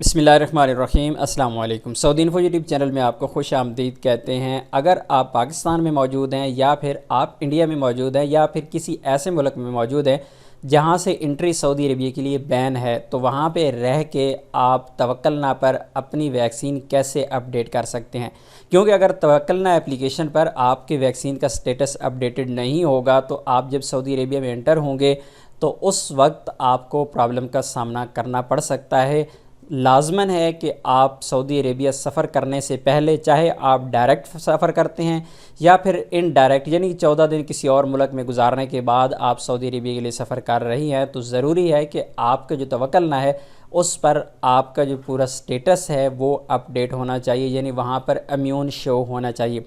बिस्मिल्लाहिर्रहमानिर्रहीम अस्सलाम वालेकुम। सऊदी इन्फो यूट्यूब चैनल में आपको खुश आमदीद कहते हैं। अगर आप पाकिस्तान में मौजूद हैं या फिर आप इंडिया में मौजूद हैं या फिर किसी ऐसे मुल्क में मौजूद हैं जहां से इंट्री सऊदी अरबिया के लिए बैन है, तो वहां पे रह के आप तवक्कलना पर अपनी वैक्सीन कैसे अपडेट कर सकते हैं। क्योंकि अगर तवक्कलना एप्लीकेशन पर आपके वैक्सीन का स्टेटस अपडेटेड नहीं होगा तो आप जब सऊदी अरबिया में एंटर होंगे तो उस वक्त आपको प्रॉब्लम का सामना करना पड़ सकता है। लाजमन है कि आप सऊदी अरेबिया सफ़र करने से पहले, चाहे आप डायरेक्ट सफ़र करते हैं या फिर इनडायरेक्ट, यानी 14 दिन किसी और मुल्क में गुजारने के बाद आप सऊदी अरेबिया के लिए सफ़र कर रही हैं, तो ज़रूरी है कि आपका जो तवक्कलना है उस पर आपका जो पूरा स्टेटस है वो अपडेट होना चाहिए, यानी वहाँ पर इम्यून शो होना चाहिए।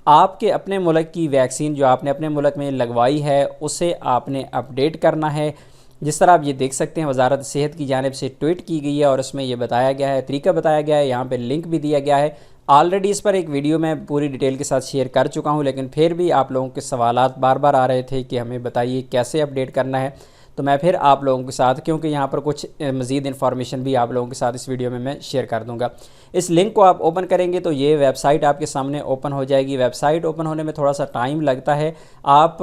आपके अपने मुल्क की वैक्सीन जो आपने अपने मुल्क में लगवाई है उसे आपने अपडेट करना है। जिस तरह आप ये देख सकते हैं, वजारत सेहत की जानिब से ट्वीट की गई है और उसमें ये बताया गया है, तरीका बताया गया है, यहाँ पे लिंक भी दिया गया है। ऑलरेडी इस पर एक वीडियो मैं पूरी डिटेल के साथ शेयर कर चुका हूँ, लेकिन फिर भी आप लोगों के सवालात बार बार आ रहे थे कि हमें बताइए कैसे अपडेट करना है। तो मैं फिर आप लोगों के साथ, क्योंकि यहाँ पर कुछ मज़ीद इन्फॉर्मेशन भी आप लोगों के साथ इस वीडियो में मैं शेयर कर दूँगा। इस लिंक को आप ओपन करेंगे तो ये वेबसाइट आपके सामने ओपन हो जाएगी। वेबसाइट ओपन होने में थोड़ा सा टाइम लगता है। आप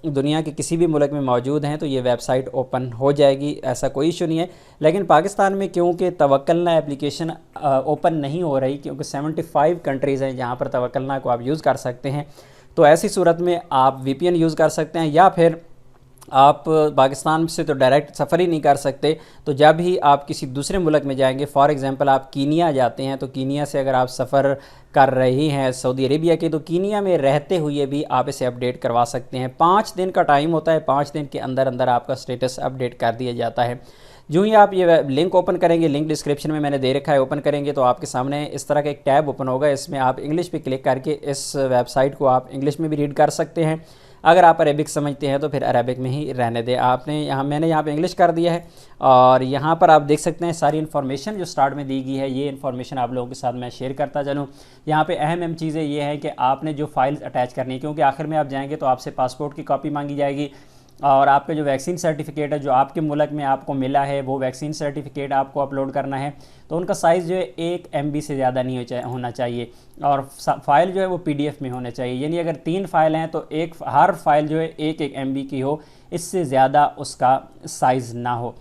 दुनिया के किसी भी मुल्क में मौजूद हैं तो ये वेबसाइट ओपन हो जाएगी, ऐसा कोई इशू नहीं है। लेकिन पाकिस्तान में क्योंकि तवक्कलना एप्लीकेशन ओपन नहीं हो रही, क्योंकि 75 कंट्रीज़ हैं जहाँ पर तवक्कलना को आप यूज़ कर सकते हैं, तो ऐसी सूरत में आप VPN यूज़ कर सकते हैं या फिर आप पाकिस्तान से तो डायरेक्ट सफ़र ही नहीं कर सकते। तो जब ही आप किसी दूसरे मुल्क में जाएंगे, फॉर एग्ज़ाम्पल आप कीनिया जाते हैं, तो कीनिया से अगर आप सफ़र कर रही हैं सऊदी अरेबिया के, तो कीनिया में रहते हुए भी आप इसे अपडेट करवा सकते हैं। 5 दिन का टाइम होता है, 5 दिन के अंदर अंदर आपका स्टेटस अपडेट कर दिया जाता है। जो ही आप ये लिंक ओपन करेंगे, लिंक डिस्क्रिप्शन में मैंने दे रखा है, ओपन करेंगे तो आपके सामने इस तरह का एक टैब ओपन होगा। इसमें आप इंग्लिश पे क्लिक करके इस वेबसाइट को आप इंग्लिश में भी रीड कर सकते हैं। अगर आप अरेबिक समझते हैं तो फिर अरेबिक में ही रहने दें। मैंने यहाँ पे इंग्लिश कर दिया है और यहाँ पर आप देख सकते हैं सारी इन्फॉर्मेशन जो स्टार्ट में दी गई है, ये इन्फॉर्मेशन आप लोगों के साथ मैं शेयर करता चलूँ। यहाँ पे अहम चीज़ें ये हैं कि आपने जो फाइल्स अटैच करनी है, क्योंकि आखिर में आप जाएंगे तो आपसे पासपोर्ट की कॉपी मांगी जाएगी और आपका जो वैक्सीन सर्टिफिकेट है जो आपके मुल्क में आपको मिला है वो वैक्सीन सर्टिफिकेट आपको अपलोड करना है। तो उनका साइज़ जो है 1 MB से ज़्यादा नहीं होना चाहिए और फ़ाइल जो है वो PDF में होना चाहिए। यानी अगर 3 फाइल हैं तो हर फाइल जो है 1 MB की हो, इससे ज़्यादा उसका साइज़ ना हो।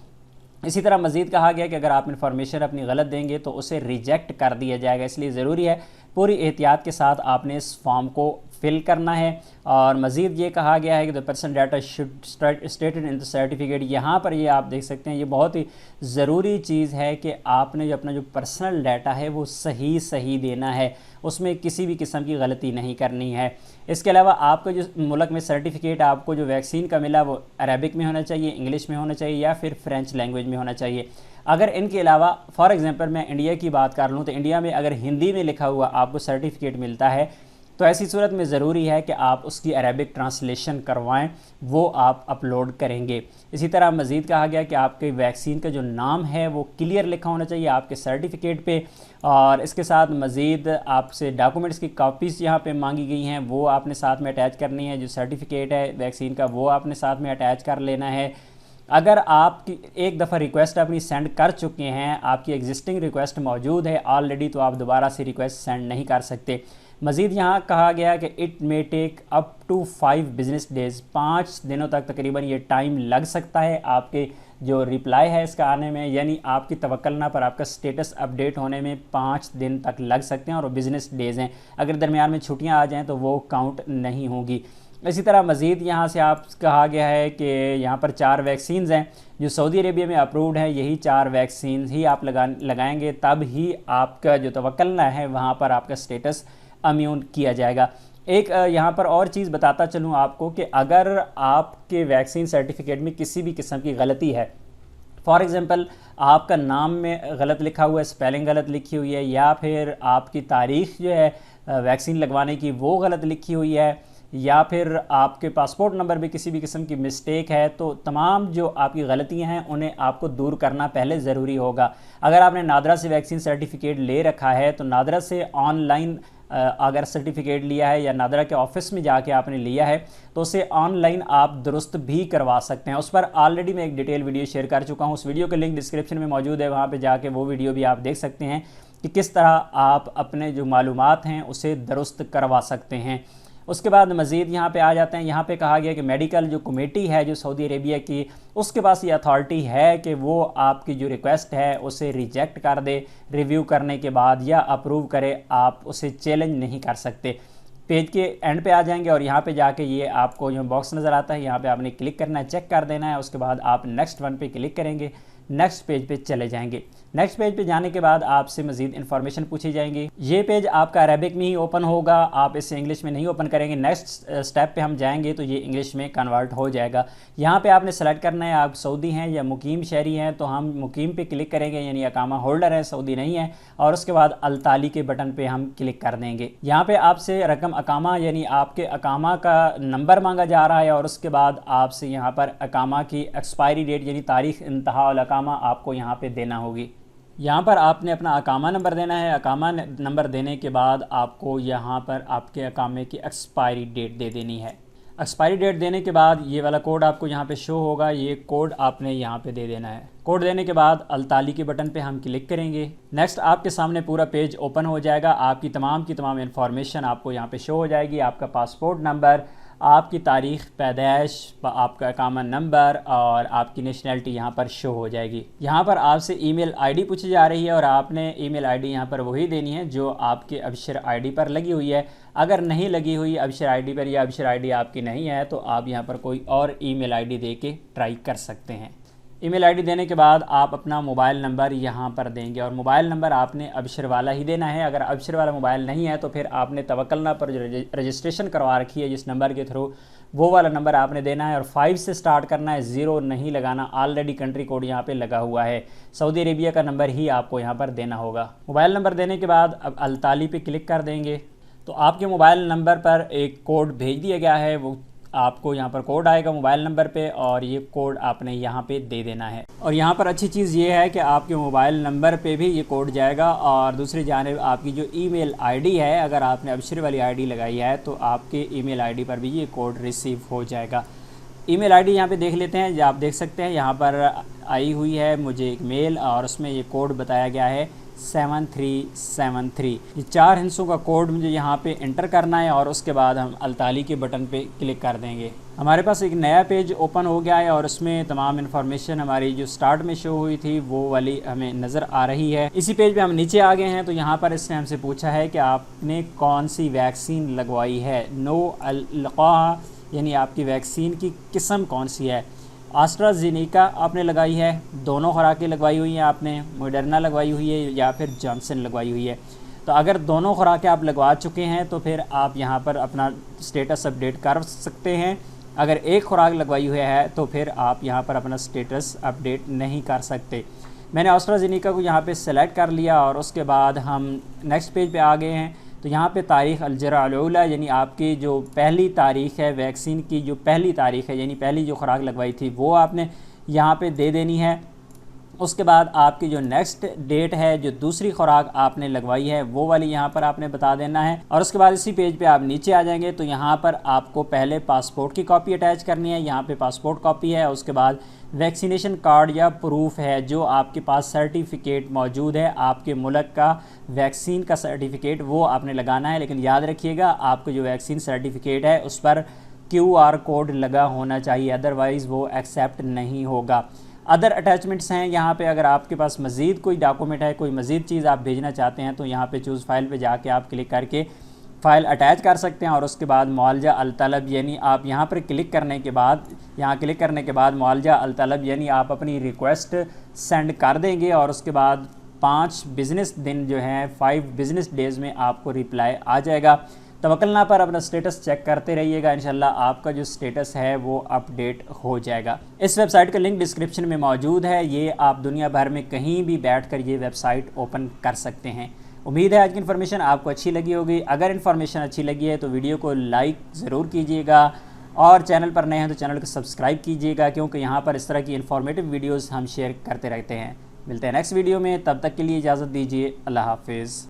इसी तरह मज़ीद कहा गया कि अगर आप इन्फॉर्मेशन अपनी गलत देंगे तो उसे रिजेक्ट कर दिया जाएगा, इसलिए ज़रूरी है पूरी एहतियात के साथ आपने इस फॉर्म को फिल करना है। और मज़ीद ये कहा गया है कि the person data should stated in the certificate, यहाँ पर ये आप देख सकते हैं, ये बहुत ही ज़रूरी चीज़ है कि आपने जो अपना जो पर्सनल डाटा है वो सही देना है, उसमें किसी भी किस्म की गलती नहीं करनी है। इसके अलावा आपको जो मुल्क में सर्टिफिकेट आपको जो वैक्सीन का मिला वो अरेबिक में होना चाहिए, इंग्लिश में होना चाहिए या फिर फ्रेंच लैंग्वेज में होना चाहिए। अगर इनके अलावा फॉर एग्ज़ाम्पल मैं इंडिया की बात कर लूँ तो इंडिया में अगर हिंदी में लिखा हुआ आपको सर्टिफिकेट मिलता है तो ऐसी सूरत में ज़रूरी है कि आप उसकी अरेबिक ट्रांसलेशन करवाएं, वो आप अपलोड करेंगे। इसी तरह मज़ीद कहा गया कि आपके वैक्सीन का जो नाम है वो क्लियर लिखा होना चाहिए आपके सर्टिफिकेट पे। और इसके साथ मज़ीद आपसे डॉक्यूमेंट्स की कॉपीज़ यहाँ पे मांगी गई हैं, वो आपने साथ में अटैच करनी है। जो सर्टिफिकेट है वैक्सीन का वो आपने साथ में अटैच कर लेना है। अगर आप एक दफ़ा रिक्वेस्ट अपनी सेंड कर चुके हैं, आपकी एग्जिस्टिंग रिक्वेस्ट मौजूद है ऑलरेडी, तो आप दोबारा से रिक्वेस्ट सेंड नहीं कर सकते। मज़ीद यहाँ कहा गया कि it may take up to 5 business days, 5 दिनों तक तकरीबन ये टाइम लग सकता है आपके जो रिप्लाई है इसका आने में, यानी आपकी तवक्कलना पर आपका स्टेटस अपडेट होने में 5 दिन तक लग सकते हैं और वो बिज़नेस डेज़ हैं। अगर दरमियान में छुट्टियाँ आ जाएँ तो वो काउंट नहीं होगी। इसी तरह मज़ीद यहाँ से आप कहा गया है कि यहाँ पर 4 वैक्सीन्स हैं जो सऊदी अरेबिया में अप्रूव्ड हैं, यही 4 वैक्सीन ही आप लगाएंगे, तब ही आपका जो तवक्कलना है वहाँ पर आपका स्टेटस इम्यून किया जाएगा। एक यहाँ पर और चीज़ बताता चलूँ आपको कि अगर आपके वैक्सीन सर्टिफिकेट में किसी भी किस्म की गलती है, फॉर एग्ज़ाम्पल आपका नाम में गलत लिखा हुआ है, स्पेलिंग गलत लिखी हुई है, या फिर आपकी तारीख़ जो है वैक्सीन लगवाने की वो गलत लिखी हुई है, या फिर आपके पासपोर्ट नंबर में किसी भी किस्म की मिस्टेक है, तो तमाम जो आपकी गलतियां हैं उन्हें आपको दूर करना पहले ज़रूरी होगा। अगर आपने नादरा से वैक्सीन सर्टिफिकेट ले रखा है तो नादरा से ऑनलाइन अगर सर्टिफिकेट लिया है या नादरा के ऑफिस में जाके आपने लिया है तो उसे ऑनलाइन आप दुरुस्त भी करवा सकते हैं। उस पर ऑलरेडी मैं एक डिटेल वीडियो शेयर कर चुका हूँ, उस वीडियो का लिंक डिस्क्रिप्शन में मौजूद है, वहाँ पे जाके वो वीडियो भी आप देख सकते हैं कि किस तरह आप अपने जो मालूमात हैं उसे दुरुस्त करवा सकते हैं। उसके बाद मज़ीद यहाँ पे आ जाते हैं। यहाँ पे कहा गया कि मेडिकल जो कमेटी है जो सऊदी अरेबिया की, उसके पास ये अथॉरिटी है कि वो आपकी जो रिक्वेस्ट है उसे रिजेक्ट कर दे रिव्यू करने के बाद या अप्रूव करे, आप उसे चैलेंज नहीं कर सकते। पेज के एंड पे आ जाएंगे और यहाँ पे जाके ये आपको जो बॉक्स नज़र आता है यहाँ पे आपने क्लिक करना है, चेक कर देना है। उसके बाद आप नेक्स्ट वन पे क्लिक करेंगे, नेक्स्ट पेज पे चले जाएंगे। नेक्स्ट पेज पे जाने के बाद आपसे मज़ीद इन्फॉर्मेशन पूछी जाएंगी। ये पेज आपका अरेबिक में ही ओपन होगा, आप इसे इंग्लिश में नहीं ओपन करेंगे। नेक्स्ट स्टेप पे हम जाएंगे तो ये इंग्लिश में कन्वर्ट हो जाएगा। यहाँ पे आपने सेलेक्ट करना है आप सऊदी हैं या मुकीम शहरी हैं, तो हम मुकीम पे क्लिक करेंगे, यानी अकामा होल्डर है, सऊदी नहीं है। और उसके बाद अल-ताली के बटन पे हम क्लिक कर देंगे। यहाँ पे आपसे रकम अकामा यानी आपके अकामा का नंबर मांगा जा रहा है और उसके बाद आपसे यहाँ पर अकामा की एक्सपायरी डेट यानी तारीख इंतहा अल अकामा आपको यहाँ पे देना होगी। यहाँ पर आपने अपना अकामा नंबर देना है। अकामा नंबर देने के बाद आपको यहाँ पर आपके अकामे की एक्सपायरी डेट दे देनी है। एक्सपायरी डेट देने के बाद ये वाला कोड आपको यहाँ पे शो होगा, ये कोड आपने यहाँ पे दे देना है। कोड देने के बाद अल-ताली के बटन पे हम क्लिक करेंगे। नेक्स्ट आपके सामने पूरा पेज ओपन हो जाएगा, आपकी तमाम की तमाम इन्फॉर्मेशन आपको यहाँ पे शो हो जाएगी। आपका पासपोर्ट नंबर, आपकी तारीख़ पैदाइश, आपका अकामा नंबर और आपकी नेशनलिटी यहाँ पर शो हो जाएगी। यहाँ पर आपसे ईमेल आईडी पूछी जा रही है और आपने ईमेल आईडी यहाँ पर वही देनी है जो आपके अबशर आईडी पर लगी हुई है। अगर नहीं लगी हुई अबशर आईडी पर या अबशर आईडी आपकी नहीं है तो आप यहाँ पर कोई और ईमेल आईडी दे के ट्राई कर सकते हैं। ईमेल आईडी देने के बाद आप अपना मोबाइल नंबर यहाँ पर देंगे और मोबाइल नंबर आपने अबशर वाला ही देना है। अगर अबशर वाला मोबाइल नहीं है तो फिर आपने तवक्कलना पर जो रजिस्ट्रेशन करवा रखी है जिस नंबर के थ्रू, वो वाला नंबर आपने देना है और 5 से स्टार्ट करना है, 0 नहीं लगाना। ऑलरेडी कंट्री कोड यहाँ पे लगा हुआ है, सऊदी अरेबिया का नंबर ही आपको यहाँ पर देना होगा। मोबाइल नंबर देने के बाद अब अल-ताली पे क्लिक कर देंगे तो आपके मोबाइल नंबर पर एक कोड भेज दिया गया है, वो आपको यहाँ पर कोड आएगा मोबाइल नंबर पे और ये कोड आपने यहाँ पे दे देना है। और यहाँ पर अच्छी चीज़ ये है कि आपके मोबाइल नंबर पे भी ये कोड जाएगा और दूसरी जानिब आपकी जो ईमेल आईडी है, अगर आपने अबशर वाली आईडी लगाई है तो आपके ईमेल आईडी पर भी ये कोड रिसीव हो जाएगा। ईमेल आईडी यहाँ पे देख लेते हैं, आप देख सकते हैं यहाँ पर आई हुई है मुझे एक मेल और उसमें ये कोड बताया गया है 7373। ये 4 हिस्सों का कोड मुझे यहाँ पे इंटर करना है और उसके बाद हम अल-ताली के बटन पे क्लिक कर देंगे। हमारे पास एक नया पेज ओपन हो गया है और उसमें तमाम इन्फॉर्मेशन हमारी जो स्टार्ट में शो हुई थी वो वाली हमें नज़र आ रही है। इसी पेज पे हम नीचे आ गए हैं तो यहाँ पर इसने हमसे पूछा है कि आपने कौन सी वैक्सीन लगवाई है। नो अल-लक़ाह यानी आपकी वैक्सीन की किस्म कौन सी है। एस्ट्राज़ेनेका आपने लगाई है, दोनों खुराकें लगवाई हुई हैं आपने, मॉडर्ना लगवाई हुई है या फिर जॉनसन लगवाई हुई है। तो अगर दोनों खुराकें आप लगवा चुके हैं तो फिर आप यहाँ पर अपना स्टेटस अपडेट कर सकते हैं। अगर एक खुराक लगवाई हुई है तो फिर आप यहाँ पर अपना स्टेटस अपडेट नहीं कर सकते। मैंने एस्ट्राज़ेनेका को यहाँ पे सेलेक्ट कर लिया और उसके बाद हम नेक्स्ट पेज पे आ गए हैं। तो यहाँ पे तारीख़ अल-जरअल-ऊला यानी आपकी जो पहली तारीख़ है वैक्सीन की, जो पहली तारीख़ है यानी पहली जो खुराक लगवाई थी वो आपने यहाँ पे दे देनी है। उसके बाद आपकी जो नेक्स्ट डेट है, जो दूसरी खुराक आपने लगवाई है वो वाली यहाँ पर आपने बता देना है। और उसके बाद इसी पेज पे आप नीचे आ जाएंगे तो यहाँ पर आपको पहले पासपोर्ट की कॉपी अटैच करनी है। यहाँ पे पासपोर्ट कॉपी है, उसके बाद वैक्सीनेशन कार्ड या प्रूफ है जो आपके पास सर्टिफिकेट मौजूद है आपके मुल्क का वैक्सीन का सर्टिफिकेट, वो आपने लगाना है। लेकिन याद रखिएगा आपको जो वैक्सीन सर्टिफिकेट है उस पर QR कोड लगा होना चाहिए, अदरवाइज़ वो एक्सेप्ट नहीं होगा। अदर अटैचमेंट्स हैं यहाँ पे, अगर आपके पास मज़ीद कोई डॉक्यूमेंट है, कोई मज़ीद चीज़ आप भेजना चाहते हैं तो यहाँ पे चूज़ फाइल पे जाके आप क्लिक करके फ़ाइल अटैच कर सकते हैं। और उसके बाद मुआलजा अल-तलब यानी आप यहाँ पर क्लिक करने के बाद मुआलजा अल-तलब यानी आप अपनी रिक्वेस्ट सेंड कर देंगे और उसके बाद 5 बिज़नेस दिन जो हैं 5 बिज़नेस डेज़ में आपको रिप्लाई आ जाएगा। तवक्कलना पर अपना स्टेटस चेक करते रहिएगा, इंशाल्लाह आपका जो स्टेटस है वो अपडेट हो जाएगा। इस वेबसाइट का लिंक डिस्क्रिप्शन में मौजूद है, ये आप दुनिया भर में कहीं भी बैठकर ये वेबसाइट ओपन कर सकते हैं। उम्मीद है आज की इन्फॉर्मेशन आपको अच्छी लगी होगी। अगर इन्फॉर्मेशन अच्छी लगी है तो वीडियो को लाइक ज़रूर कीजिएगा और चैनल पर नए हैं तो चैनल को सब्सक्राइब कीजिएगा, क्योंकि यहाँ पर इस तरह की इन्फॉर्मेटिव वीडियोज़ हम शेयर करते रहते हैं। मिलते हैं नेक्स्ट वीडियो में, तब तक के लिए इजाज़त दीजिए। अल्लाह हाफिज़।